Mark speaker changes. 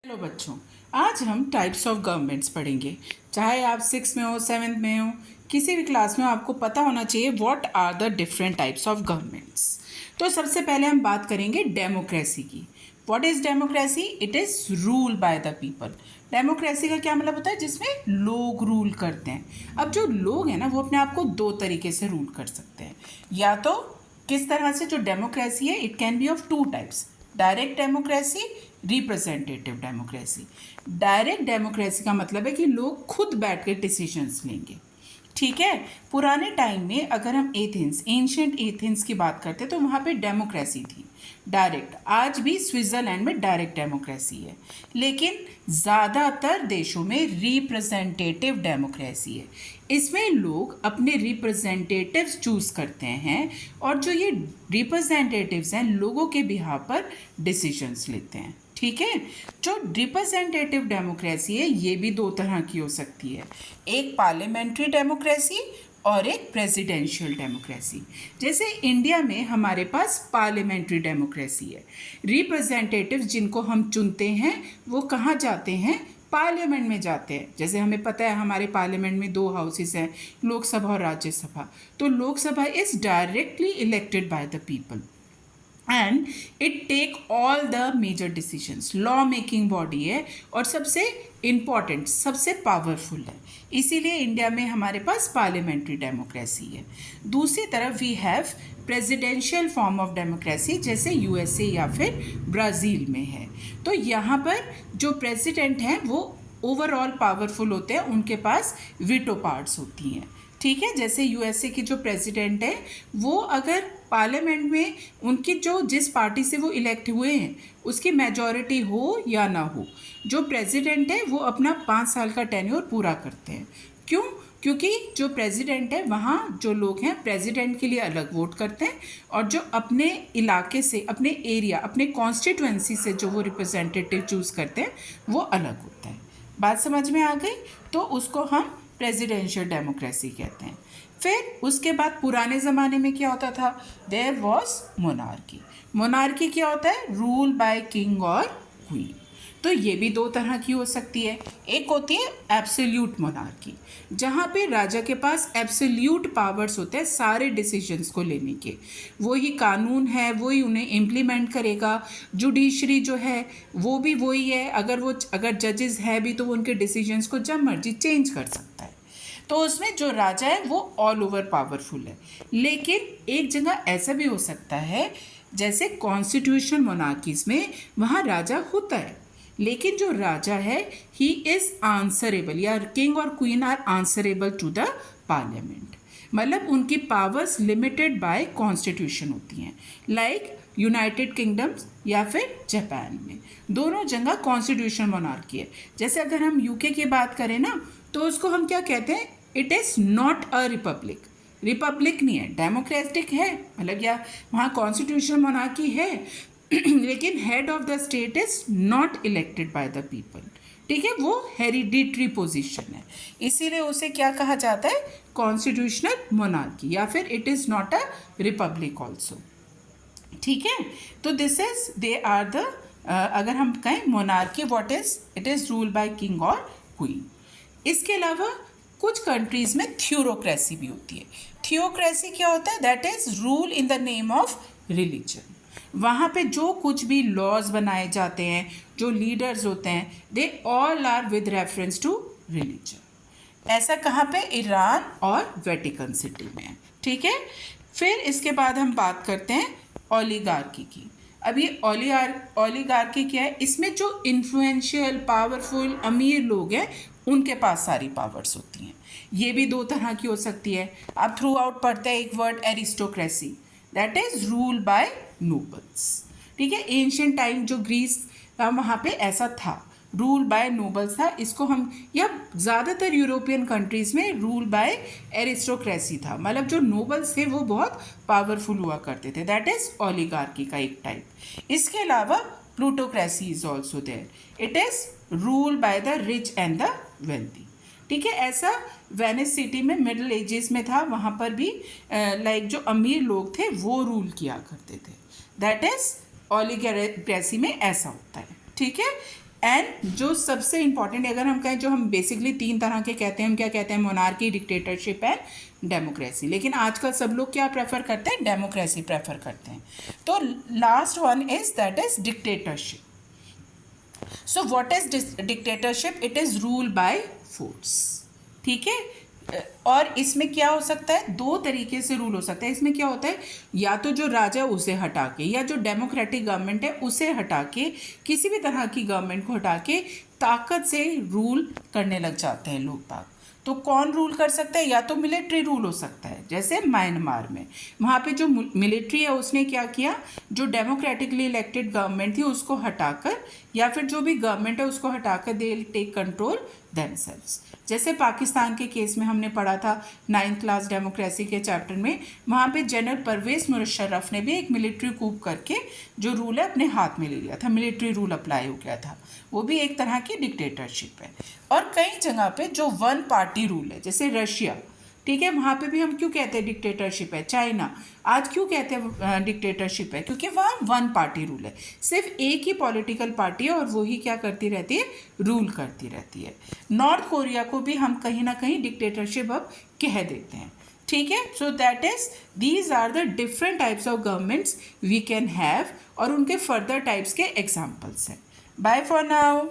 Speaker 1: Hello बच्चों, आज हम टाइप्स ऑफ गवर्नमेंट्स पढ़ेंगे। चाहे आप 6 में हो, 7th में हो, किसी भी क्लास में हो, आपको पता होना चाहिए what are the different types of governments. तो सबसे पहले हम बात करेंगे डेमोक्रेसी की। What is democracy? It is rule by the people. Democracy का क्या मतलब होता है? जिसमें लोग रूल करते हैं। अब जो लोग हैं ना, वो अपने आप को दो तरीके से रूल कर सकते हैं। या तो किस तरह से, जो डेमोक्रेसी है it can be of two types: direct democracy, representative democracy. Direct democracy का मतलब है कि लोग खुद बैठ के डिसीजंस लेंगे। ठीक है। पुराने टाइम में अगर हम एथेंस, एंशियंट एथेंस की बात करते हैं तो वहाँ पे डेमोक्रेसी थी, डायरेक्ट। आज भी स्विट्जरलैंड में डायरेक्ट डेमोक्रेसी है, लेकिन ज़्यादातर देशों में रिप्रेजेंटेटिव डेमोक्रेसी है। इसमें लोग अपने रिप्रेजेंटेटिव्स चूज़ करते हैं, और जो ये रिप्रेजेंटेटिव्स हैं लोगों के बिहाफ पर डिसीजंस लेते हैं। ठीक है। जो रिप्रेजेंटेटिव डेमोक्रेसी है ये भी दो तरह की हो सकती है, एक पार्लियामेंट्री डेमोक्रेसी और एक प्रेसिडेंशियल डेमोक्रेसी। जैसे इंडिया में हमारे पास पार्लियामेंट्री डेमोक्रेसी है। रिप्रेजेंटेटिव्स जिनको हम चुनते हैं वो कहाँ जाते हैं? पार्लियामेंट में जाते हैं। जैसे हमें पता है हमारे पार्लियामेंट में दो हाउसेस हैं, लोकसभा और राज्यसभा। तो Lok Sabha is directly elected by the people and it take all the major decisions. Law making body है और सबसे इम्पॉर्टेंट, सबसे पावरफुल है। इसीलिए इंडिया में हमारे पास पार्लियामेंट्री डेमोक्रेसी है। दूसरी तरफ we have presidential form of democracy, जैसे यूएसए या फिर ब्राज़ील में है। तो यहाँ पर जो प्रेसिडेंट हैं वो ओवरऑल पावरफुल होते हैं, उनके पास वीटो पावर्स होती हैं। ठीक है। जैसे यूएसए की जो प्रेसिडेंट है वो अगर पार्लियामेंट में उनकी जो जिस पार्टी से वो इलेक्ट हुए हैं उसकी मेजॉरिटी हो या ना हो, जो प्रेसिडेंट है वो अपना 5 साल का टेन्योर पूरा करते हैं। क्यों? क्योंकि जो प्रेसिडेंट है वहाँ जो लोग हैं प्रेसिडेंट के लिए अलग वोट करते हैं, और जो अपने इलाके से, अपने एरिया, अपने कॉन्स्टिट्यूएंसी से जो वो रिप्रेजेंटेटिव चूज़ करते हैं वो अलग होता है। बात समझ में आ गई? तो उसको हम प्रेसिडेंशियल डेमोक्रेसी कहते हैं। फिर उसके बाद पुराने ज़माने में क्या होता था? There was monarchy. मोनार्की क्या होता है? रूल बाय किंग और क्वीन। तो ये भी दो तरह की हो सकती है। एक होती है एब्सोल्यूट मोनार्की, जहाँ पे राजा के पास एब्सोल्यूट पावर्स होते हैं सारे डिसीजंस को लेने के। वही कानून है, वही उन्हें इम्प्लीमेंट करेगा। जुडिशरी जो है वो भी वही है। अगर जजेस है भी तो वो उनके डिसीजंस को जब मर्जी चेंज कर सकता है। तो उसमें जो राजा है वो ऑल ओवर पावरफुल है। लेकिन एक जगह ऐसा भी हो सकता है, जैसे कॉन्स्टिट्यूशन मोनार्कीज में वहाँ राजा होता है, लेकिन जो राजा है ही इज आंसरेबल, या किंग और queen are answerable to the parliament. मतलब उनकी पावर्स लिमिटेड बाय कॉन्स्टिट्यूशन होती हैं। लाइक यूनाइटेड किंगडम्स या फिर जापान में दोनों जगह कॉन्स्टिट्यूशन मोनार्की है। जैसे अगर हम यूके की बात करें ना, तो उसको हम क्या कहते हैं? It is not a Republic. Republic नहीं है, डेमोक्रेटिक है, मतलब या वहाँ कॉन्स्टिट्यूशन मोनार्की है लेकिन head of the state is not elected by the people. ठीक है। वो हेरिडिटरी पोजीशन है, इसीलिए उसे क्या कहा जाता है? कॉन्स्टिट्यूशनल मोनार्की, या फिर it is not a republic also. ठीक है। तो this is they are the अगर हम कहें monarchy what is, it is rule by king और क्वीन। इसके अलावा कुछ कंट्रीज़ में थियोरोक्रेसी भी होती है। थियोक्रेसी क्या होता है? That is rule in the name of religion. वहाँ पे जो कुछ भी लॉज बनाए जाते हैं, जो लीडर्स होते हैं, they all are with reference to religion. ऐसा कहाँ पे? ईरान और वेटिकन सिटी में। ठीक है। फिर इसके बाद हम बात करते हैं ओलिगार्की की। अब ये ओलिगार्की क्या है? इसमें जो इन्फ्लुएंशियल, पावरफुल, अमीर लोग हैं उनके पास सारी पावर्स होती हैं। ये भी दो तरह की हो सकती है। आप थ्रू आउट पढ़ते हैं एक word aristocracy, that is rule by nobles. ठीक है। एंशियंट टाइम जो ग्रीस था वहाँ पे ऐसा था, रूल बाय नोबल्स था। इसको हम, या ज़्यादातर यूरोपियन कंट्रीज़ में रूल बाय एरिस्टोक्रेसी था, मतलब जो नोबल्स थे वो बहुत पावरफुल हुआ करते थे। दैट इज़ ओलिगार्की का एक टाइप। इसके अलावा plutocracy is also there, it is rule by the rich and the wealthy. ठीक है। ऐसा वेनिस सिटी में मिडल एजेस में था, वहाँ पर भी लाइक जो अमीर लोग थे वो रूल किया करते थे। दैट इज़ ओलिगार्की में ऐसा होता है। ठीक है। एंड जो सबसे इंपॉर्टेंट अगर हम कहें, जो हम बेसिकली 3 तरह के कहते हैं, हम क्या कहते हैं, मोनार्की, डिक्टेटरशिप एंड डेमोक्रेसी। लेकिन आजकल सब लोग क्या प्रेफर करते हैं, डेमोक्रेसी प्रेफर करते हैं। तो last one is that is dictatorship. So what is dictatorship? It is rule by force. ठीक है, और इसमें क्या हो सकता है, 2 तरीके से रूल हो सकता है। इसमें क्या होता है, या तो जो राजा उसे हटा के, या जो डेमोक्रेटिक गवर्नमेंट है उसे हटा के, किसी भी तरह की गवर्नमेंट को हटा के ताकत से रूल करने लग जाते हैं लोग बाग। तो कौन रूल कर सकता है? या तो मिलिट्री रूल हो सकता है, जैसे म्यांमार में वहाँ पे जो मिलिट्री है उसने क्या किया, जो डेमोक्रेटिकली इलेक्टेड गवर्नमेंट थी उसको हटाकर, या फिर जो भी गवर्नमेंट है उसको हटाकर दे टेक कंट्रोल देमसेल्व्स। जैसे पाकिस्तान के केस में हमने पढ़ा था 9th क्लास डेमोक्रेसी के चैप्टर में, वहाँ पे जनरल परवेज मुशर्रफ ने भी एक मिलिट्री कूप करके जो रूल है अपने हाथ में ले लिया था, मिलिट्री रूल अप्लाई हो गया था। वो भी एक तरह की डिक्टेटरशिप है। और कई जगह पे जो वन पार्टी रूल है, जैसे रशिया, ठीक है, वहाँ पे भी हम क्यों कहते हैं डिक्टेटरशिप है। चाइना आज क्यों कहते हैं डिक्टेटरशिप है, क्योंकि वहाँ वन पार्टी रूल है, सिर्फ एक ही पॉलिटिकल पार्टी है और वो ही क्या करती रहती है, रूल करती रहती है। नॉर्थ कोरिया को भी हम कहीं ना कहीं डिक्टेटरशिप अब कह देते हैं। ठीक है, so that is these are the different types of governments we can have, और उनके फर्दर टाइप्स के एग्जाम्पल्स हैं। Bye for now.